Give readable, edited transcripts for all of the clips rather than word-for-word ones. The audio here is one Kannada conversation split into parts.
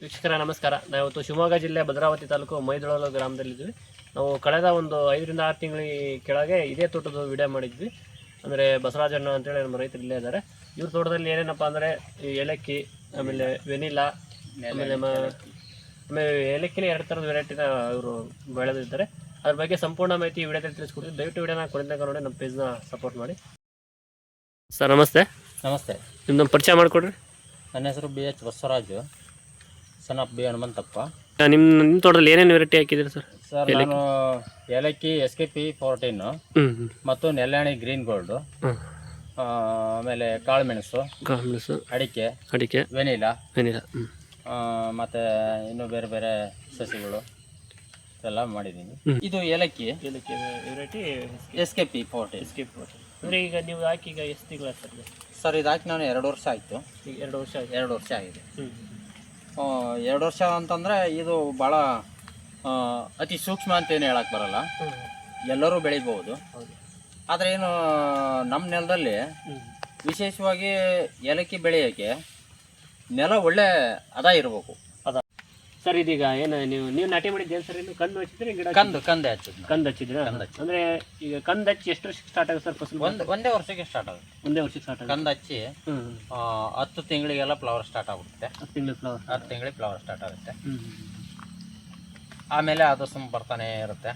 ವೀಕ್ಷಕರ ನಮಸ್ಕಾರ. ನಾವಿವತ್ತು ಶಿವಮೊಗ್ಗ ಜಿಲ್ಲೆ ಭದ್ರಾವತಿ ತಾಲೂಕು ಮೈದಳೋಲು ಗ್ರಾಮದಲ್ಲಿದ್ವಿ. ನಾವು ಕಳೆದ ಒಂದು 5 ರಿಂದ 6 ತಿಂಗಳ ಕೆಳಗೆ ಇದೇ ತೋಟದ ವಿಡಿಯೋ ಮಾಡಿದ್ವಿ. ಅಂದರೆ ಬಸವರಾಜಣ್ಣ ಅಂತೇಳಿ ನಮ್ಮ ರೈತರು ಇಲ್ಲೇ ಇದ್ದಾರೆ. ಇವ್ರ ತೋಟದಲ್ಲಿ ಏನೇನಪ್ಪ ಅಂದರೆ ಈ ಏಲಕ್ಕಿ, ಆಮೇಲೆ ವೆನಿಲಾ, ಆಮೇಲೆ ಏಲಕ್ಕಿನ 2 ಥರದ ವೆರೈಟಿನ ಇವರು ಬೆಳೆದಿದ್ದಾರೆ. ಅದ್ರ ಬಗ್ಗೆ ಸಂಪೂರ್ಣ ಮಾಹಿತಿ ಈ ವಿಡಿಯೋದಲ್ಲಿ ತಿಳಿಸ್ಕೊಡ್ತೀವಿ. ದಯವಿಟ್ಟು ವಿಡಿಯೋನ ಕೊನೆತನಕ ನೋಡಿ ನಮ್ಮ ಪೇಜ್ನ ಸಪೋರ್ಟ್ ಮಾಡಿ. ಸರ್ ನಮಸ್ತೆ. ನಮಸ್ತೆ. ನಿಮ್ಮನ್ನು ಪರಿಚಯ ಮಾಡಿಕೊಡ್ರಿ. ನನ್ನ ಹೆಸರು BH Basavaraju, son of B Hanumanthappa. ನಿಮ್ಮ ತೋಟದಲ್ಲಿ ಏನೇನು ವೆರೈಟಿ ಹಾಕಿದ್ದೀರಿ ಸರ್? ಸರ್ ನಾನು ಏಲಕ್ಕಿ SKP 14 ಮತ್ತು ನೆಲ್ಯಾಣಿ ಗ್ರೀನ್ ಗೋಲ್ಡು, ಆಮೇಲೆ ಕಾಳುಮೆಣಸು, ಅಡಿಕೆ, ವೆನಿಲಾ, ಮತ್ತು ಇನ್ನೂ ಬೇರೆ ಬೇರೆ ಸಸಿಗಳು ಎಲ್ಲ ಮಾಡಿದ್ದೀನಿ. ಇದು ಏಲಕ್ಕಿ ವೆರೈಟಿ SKP 14. ಅಂದರೆ ಈಗ ನೀವು ಹಾಕಿ ಈಗ ಎಷ್ಟು ತಿಂಗಳು ಸರ್? ಸರ್ ಇದು ಹಾಕಿ ನಾನು 2 ವರ್ಷ ಆಯಿತು. ಈಗ 2 ವರ್ಷ ಆಯಿತು. 2 ವರ್ಷ ಆಗಿದೆ. 2 ವರ್ಷ ಅಂತಂದರೆ ಇದು ಭಾಳ ಅತಿ ಸೂಕ್ಷ್ಮ ಅಂತೇನು ಹೇಳಕ್ಕೆ ಬರಲ್ಲ, ಎಲ್ಲರೂ ಬೆಳಿಬೋದು. ಆದರೆ ಏನು ನಮ್ಮ ನೆಲದಲ್ಲಿ ವಿಶೇಷವಾಗಿ ಏಲಕ್ಕಿ ಬೆಳೆಯೋಕ್ಕೆ ನೆಲ ಒಳ್ಳೆ ಅದ ಇರಬೇಕು. ಸರ್ ಇದೀಗ ಏನು ನೀವು ನಾಟಿ ಮಾಡಿದ್ದು ಏನು ಸರ್? ಇನ್ನು ಕಂದು ಹಚ್ಚಿದ್ರೆ ಗಿಡ ಕಂದು ಹಚ್ಚಿದ್ದು. ಕಂದು ಹಚ್ಚಿದ್ರೆ ಅಂದರೆ ಈಗ ಕಂದು ಹಚ್ಚಿ ಎಷ್ಟು ವರ್ಷಕ್ಕೆ ಸ್ಟಾರ್ಟ್ ಆಗುತ್ತೆ ಸರ್ ಫಸಲು? ಒಂದೇ ವರ್ಷಕ್ಕೆ ಸ್ಟಾರ್ಟ್ ಆಗುತ್ತೆ. ಒಂದೇ ವರ್ಷಕ್ಕೆ ಸ್ಟಾರ್ಟ್ ಆಗುತ್ತೆ. ಕಂದು ಹಚ್ಚಿ 10 ತಿಂಗಳಿಗೆಲ್ಲ ಫ್ಲವರ್ ಸ್ಟಾರ್ಟ್ ಆಗುತ್ತೆ. 10 ತಿಂಗಳಿಗೆ ಫ್ಲವರ್ ಸ್ಟಾರ್ಟ್ ಆಗುತ್ತೆ. ಆಮೇಲೆ ಅದು ಸುಮ್ಮ ಬರ್ತಾನೆ ಇರುತ್ತೆ.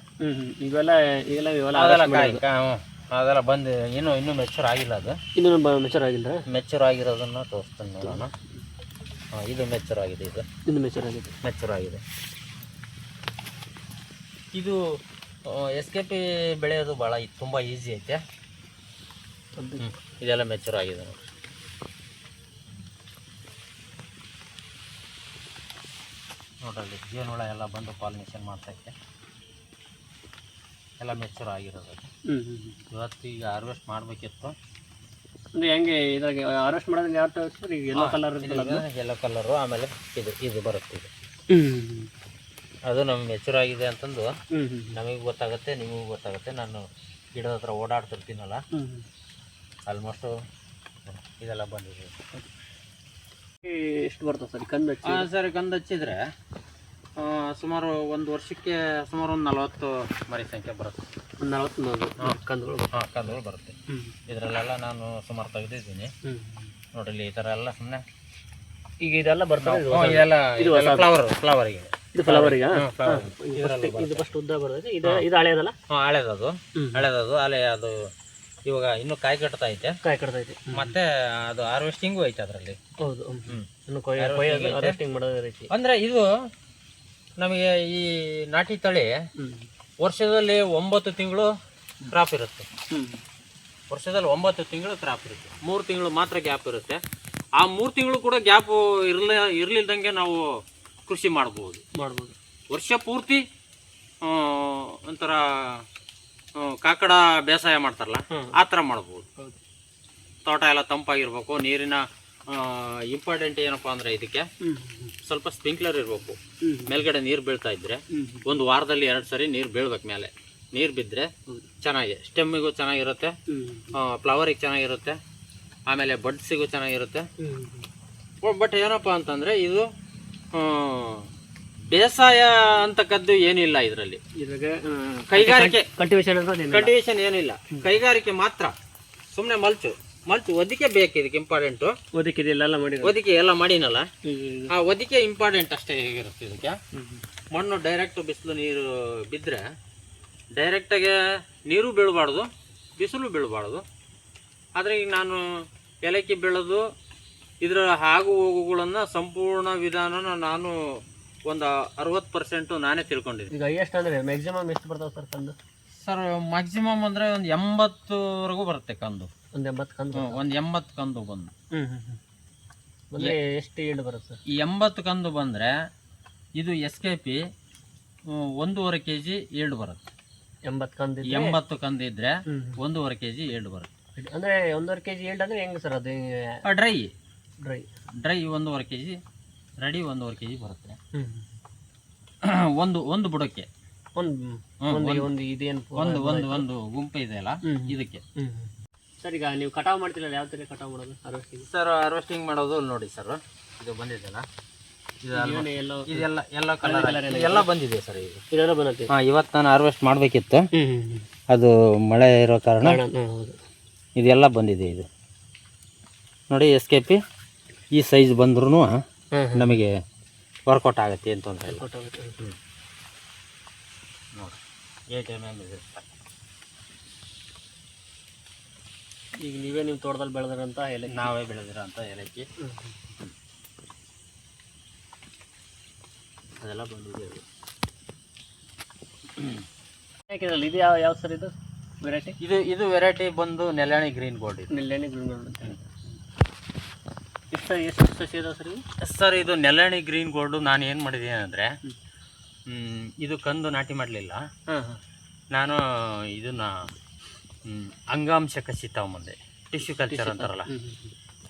ಅದೆಲ್ಲ ಬಂದು ಇನ್ನೂ ಮೆಚೂರ್ ಆಗಿಲ್ಲ. ಅದು ಇನ್ನೂ ಮೆಚೂರ್ ಆಗಿಲ್ಲ. ಮೆಚೂರ್ ಆಗಿರೋದನ್ನು ತೋರಿಸ್ತೀನಿ ನೋಡೋಣ. ಇದು ಮೆಚೂರ್ ಆಗಿದೆ. ಇದು ಮೆಚೂರ್ ಆಗಿದೆ. ಇದು SKP ಬೆಳೆಯೋದು ಭಾಳ ತುಂಬ ಈಸಿ ಐತೆ. ಇದೆಲ್ಲ ಮೆಚೂರ್ ಆಗಿದೆ ನೋಡಿ. ನೋಡ್ರಲ್ಲಿ ಜೇನುಹುಳ ಎಲ್ಲ ಬಂದು ಪಾಲಿನೇಷನ್ ಮಾಡ್ತೈತೆ. ಎಲ್ಲ ಮೆಚೂರ್ ಆಗಿರೋದು. ಇವತ್ತು ಈಗ ಹಾರ್ವೆಸ್ಟ್ ಮಾಡಬೇಕಿತ್ತು. ಅಂದರೆ ಹೆಂಗೆ ಇದ್ರಾಗೆ ಹಾರ್ವೆಸ್ಟ್ ಮಾಡೋದು ಯಾವ ಟೈಪ್? ಈಗ ಯೆಲ್ಲೋ ಕಲರು, ಆಮೇಲೆ ಇದು ಬರುತ್ತೆ. ಅದು ನಮ್ಗೆ ಮೆಚೂರ್ ಆಗಿದೆ ಅಂತಂದು ನಮಗೆ ಗೊತ್ತಾಗುತ್ತೆ, ನಿಮಗೂ ಗೊತ್ತಾಗುತ್ತೆ. ನಾನು ಗಿಡದ ಹತ್ರ ಓಡಾಡ್ತಿರ್ತೀನಲ್ಲ, ಆಲ್ಮೋಸ್ಟು ಇದೆಲ್ಲ ಬಂದಿದೆ. ಎಷ್ಟು ಬರ್ತದೆ ಸರ್ ಕಂದು ಹಚ್ಚಿ? ಸರ್ ಕಂದು ಹಚ್ಚಿದ್ರೆ ಸುಮಾರು ಒಂದು ವರ್ಷಕ್ಕೆ ಸುಮಾರು ಒಂದು 40 ಮರಿ ಸಂಖ್ಯೆ ಬರುತ್ತೆ. 40 ಕಂದುಗಳು ಬರುತ್ತೆ. ಇದರಲ್ಲೆಲ್ಲ ನಾನು ಸುಮಾರು ತೆಗೆದಿದ್ದೀನಿ ನೋಡ್ರಿ. ಈ ಥರ ಎಲ್ಲ ಸುಮ್ಮನೆ ಈಗ ಇದೆಲ್ಲ ಬರ್ತದೆ. ಫ್ಲವರಿಗೆ ಇದು ಫ್ಲವರಿಗೆ ಇದು ಫಸ್ಟ್ ಉದ್ದ ಬರ್ತದೆ. ಇದು ಹಳೇದಲ್ಲ? ಹಳೇದದು ಅಲೆ. ಅದು ಇವಾಗ ಇನ್ನೂ ಕಾಯಿ ಕಟ್ತಾ ಐತೆ. ಮತ್ತೆ ಅದು ಹಾರ್ವೆಸ್ಟಿಂಗು ಐತೆ ಅದರಲ್ಲಿ. ಹೌದು. ಅಂದ್ರೆ ಇದು ನಮಗೆ ಈ ನಾಟಿ ತಳಿ ವರ್ಷದಲ್ಲಿ 9 ತಿಂಗಳು ಕ್ರಾಪ್ ಇರುತ್ತೆ. 9 ತಿಂಗಳು ಕ್ರಾಪ್ ಇರುತ್ತೆ. 3 ತಿಂಗಳು ಮಾತ್ರ ಗ್ಯಾಪ್ ಇರುತ್ತೆ. ಆ 3 ತಿಂಗಳು ಕೂಡ ಗ್ಯಾಪ್ ಇರಲಿಲ್ದಂಗೆ ನಾವು ಕೃಷಿ ಮಾಡ್ಬೋದು. ವರ್ಷ ಪೂರ್ತಿ ಒಂಥರ ಕಾಕಡ ಬೇಸಾಯ ಮಾಡ್ತಾರಲ್ಲ, ಆ ಥರ ಮಾಡ್ಬೋದು. ತೋಟ ಎಲ್ಲ ತಂಪಾಗಿರ್ಬೇಕು. ನೀರಿನ ಇಂಪಾರ್ಟೆಂಟ್ ಏನಪ್ಪ ಅಂದರೆ ಇದಕ್ಕೆ ಸ್ವಲ್ಪ ಸ್ಪ್ರಿಂಕ್ಲರ್ ಇರಬೇಕು. ಮೇಲ್ಗಡೆ ನೀರು ಬೀಳ್ತಾ ಇದ್ರೆ ಒಂದು ವಾರದಲ್ಲಿ 2 ಸರಿ ನೀರು ಬೀಳ್ಬೇಕು. ಮೇಲೆ ನೀರು ಬಿದ್ದರೆ ಚೆನ್ನಾಗಿ ಸ್ಟೆಮ್ಮಿಗೂ ಚೆನ್ನಾಗಿರುತ್ತೆ, ಫ್ಲವರಿಗೆ ಚೆನ್ನಾಗಿರುತ್ತೆ, ಆಮೇಲೆ ಬಡ್ಸಿಗೂ ಚೆನ್ನಾಗಿರುತ್ತೆ. ಬಟ್ ಏನಪ್ಪ ಅಂತಂದರೆ ಇದು ಬೇಸಾಯ ಅಂತಕ್ಕದ್ದು ಏನಿಲ್ಲ ಇದರಲ್ಲಿ. ಕೈಗಾರಿಕೆ ಕಲ್ಟಿವೇಶನ್ ಏನಿಲ್ಲ, ಕೈಗಾರಿಕೆ ಮಾತ್ರ. ಸುಮ್ಮನೆ ಮಲ್ಚು ಒದಿಕೆ ಬೇಕು ಇದಕ್ಕೆ. ಇಂಪಾರ್ಟೆಂಟು ಒದಿಕೆ ಎಲ್ಲ ಮಾಡಿನಲ್ಲ, ಆ ಒದಿಕೆ ಇಂಪಾರ್ಟೆಂಟ್ ಅಷ್ಟೇ ಹೇಗಿರುತ್ತೆ ಇದಕ್ಕೆ. ಮಣ್ಣು ಡೈರೆಕ್ಟ್ ಬಿಸಿಲು ನೀರು ಬಿದ್ದರೆ ಡೈರೆಕ್ಟಾಗೆ ನೀರು ಬೀಳಬಾರ್ದು, ಬಿಸಿಲು ಬೀಳಬಾರ್ದು. ಆದರೆ ಈಗ ನಾನು ಏಲಕ್ಕಿ ಬೆಳೆದು ಇದರ ಆಗು ಹೋಗುಗಳನ್ನು ಸಂಪೂರ್ಣ ವಿಧಾನನ ನಾನು ಒಂದು 60% ನಾನೇ ತಿಳ್ಕೊಂಡಿದ್ದೀನಿ. ಈಗ ಎಷ್ಟು ಅಂದರೆ ಮ್ಯಾಕ್ಸಿಮಮ್ ಎಷ್ಟು ಬರ್ತದೆ ಸರ್ ಕಂದು? ಸರ್ ಮ್ಯಾಕ್ಸಿಮಮ್ ಅಂದರೆ ಒಂದು 80ವರೆಗೂ ಬರುತ್ತೆ ಕಂದು. ಒಂದು 80 ಕಂದು? ಒಂದು 80 ಕಂದು ಬಂದು ಎಷ್ಟು ಈಲ್ಡ್ ಬರುತ್ತೆ ಸರ್? ಈ 80 ಕಂದು ಬಂದರೆ ಇದು SKP 1.5 kg ಈಲ್ಡ್ ಬರುತ್ತೆ. 80 ಕಂದು ಇದ್ರೆ 1.5 kg ಈಲ್ಡ್ ಬರುತ್ತೆ. ಅಂದರೆ 1.5 kg ಈಲ್ಡ್ ಅಂದರೆ ಹೆಂಗೆ ಸರ್? ಅದು ಡ್ರೈ 1.5 kg, ರೆಡಿ 1.5 kg ಬರುತ್ತೆ. ಒಂದು ಬುಡಕ್ಕೆ ಒಂದು ಗುಂಪು ಇದೆಯಲ್ಲ ಇದಕ್ಕೆ. ಸರ್ ಈಗ ನೀವು ಕಟಾವು ಮಾಡ್ತಿರಲ್ಲ, ಯಾವ ಥರ ಕಟಾವು ಮಾಡೋದು? ಸರ್ ಹಾರ್ವೆಸ್ಟಿಂಗ್ ಮಾಡೋದು ನೋಡಿ ಸರ್, ಇದು ಬಂದಿದೆಯಲ್ಲ ಏನು ಎಲ್ಲೋ ಇದೆಲ್ಲ ಎಲ್ಲ ಕಲರ್ ಎಲ್ಲ ಬಂದಿದೆ ಸರ್ ಇದು. ಇದೆಲ್ಲ ಬಂದೈತಿ. ಇವತ್ತು ನಾನು ಹಾರ್ವೆಸ್ಟ್ ಮಾಡಬೇಕಿತ್ತು, ಹ್ಞೂ ಅದು ಮಳೆ ಇರೋ ಕಾರಣ ಹೌದು. ಇದೆಲ್ಲ ಬಂದಿದೆ. ಇದು ನೋಡಿ SKP ಈ ಸೈಜ್ ಬಂದ್ರೂ ನಮಗೆ ವರ್ಕೌಟ್ ಆಗುತ್ತೆ ಅಂತ ತೊಂದರೆ ಇಲ್ಲ. ನೋಡಿ 8 mm ಇದೆ. ಈಗ ನೀವೇ ನಿಮ್ಮ ತೋಟದಲ್ಲಿ ಬೆಳೆದಿರೋಂಥ ಏಲಕ್ಕಿ, ನಾವೇ ಬೆಳೆದಿರೋಂಥ ಏಲಕ್ಕಿ ಅದೆಲ್ಲ ಬಂದಿದೆ. ಯಾಕಿದ್ರಲ್ಲ ಇದು ಯಾವ ಸರ್ ಇದು ವೆರೈಟಿ? ಇದು ವೆರೈಟಿ ಬಂದು ನೆಲ್ಯಾಣಿ ಗ್ರೀನ್ ಗೋಲ್ಡ್. ಇದು ನೆಲ್ಯಾಣಿ ಗ್ರೀನ್ ಗೋಲ್ಡ್. ಎಷ್ಟು ಸಸಿ ಇದಾವೆ ಸರ್ ಇದು? ಸರ್ ಇದು ನೆಲ್ಯಾಣಿ ಗ್ರೀನ್ ಗೋಲ್ಡು ನಾನು ಏನು ಮಾಡಿದ್ದೀನಿ ಅಂದರೆ, ಇದು ಕಂದು ನಾಟಿ ಮಾಡಲಿಲ್ಲ. ನಾನು ಇದನ್ನ ಅಂಗಾಂಶ ಕಸಿ ತಗೊಂಬಂದೆ, ಟಿಶ್ಯೂ ಕಲ್ಚರ್ ಅಂತಾರಲ್ಲ,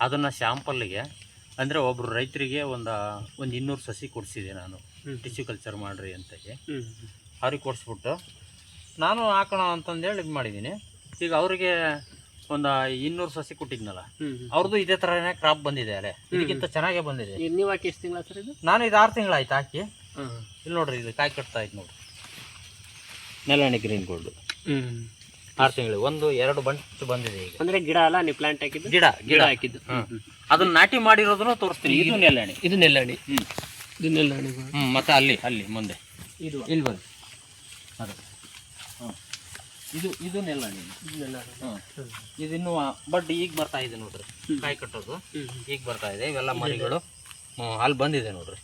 ಅದನ್ನು ಶಾಂಪಲ್ಗೆ ಅಂದರೆ ಒಬ್ಬರು ರೈತರಿಗೆ ಒಂದು 200 ಸಸಿ ಕೊಡಿಸಿದೆ ನಾನು, ಟಿಶ್ಯೂ ಕಲ್ಚರ್ ಮಾಡಿರಿ ಅಂತ ಅವ್ರಿಗೆ ಕೊಡಿಸ್ಬಿಟ್ಟು ನಾನು ಹಾಕೋಣ ಅಂತಂದೇಳಿ ಇದು ಮಾಡಿದ್ದೀನಿ. ಈಗ ಅವರಿಗೆ ಒಂದು 200 ಸಸಿ ಕೊಟ್ಟಿದ್ನಲ್ಲ, ಅವ್ರದ್ದು ಇದೇ ಥರನೇ ಕ್ರಾಪ್ ಬಂದಿದೆ. ಅಲ್ಲೇ ಇದಕ್ಕಿಂತ ಚೆನ್ನಾಗೇ ಬಂದಿದೆ. ನೀವು ಹಾಕಿ ಎಷ್ಟು ತಿಂಗಳ ಸರ್ ಇದು? ನಾನು ಇದು 6 ತಿಂಗಳಾಯ್ತು ಹಾಕಿ. ಇಲ್ಲಿ ನೋಡ್ರಿ, ಇದು ಕಾಯಿ ಕಟ್ತಾ ಇತ್ತು ನೋಡ್ರಿ, ನೆಲ್ಯಾಣಿ ಗ್ರೀನ್ ಗೋಲ್ಡ್. 6 ತಿಂಗಳು 1-2 ಬಂಚ್ ಬಂದಿದೆ ಈಗ. ಅಂದರೆ ಗಿಡ ಅಲ್ಲ, ನೀವು ಪ್ಲಾಂಟ್ ಹಾಕಿದ್ದು? ಗಿಡ ಹಾಕಿದ್ದು. ಅದನ್ನ ನಾಟಿ ಮಾಡಿರೋದನ್ನು ತೋರಿಸ್ತೀನಿ. ಇದು ನೆಲ್ಯಾಣಿ. ಇದು ನೆಲ್ಯಾಣಿ. ಇದು ನೆಲ್ಯಾಣಿ. ಮತ್ತೆ ಅಲ್ಲಿ ಮುಂದೆ ಇದು ಇಲ್ಲಿ ಬಂದು ಅದು ಇದು ನೆಲ್ಯಾಣಿ. ಇದಿನ್ನು ಬಟ್ ಈಗ ಬರ್ತಾ ಇದೆ ನೋಡ್ರಿ, ಕಾಯಿ ಕಟ್ಟೋದು ಈಗ ಬರ್ತಾ ಇದೆ. ಇವೆಲ್ಲ ಮರಿಗಳು ಅಲ್ಲಿ ಬಂದಿದೆ ನೋಡ್ರಿ.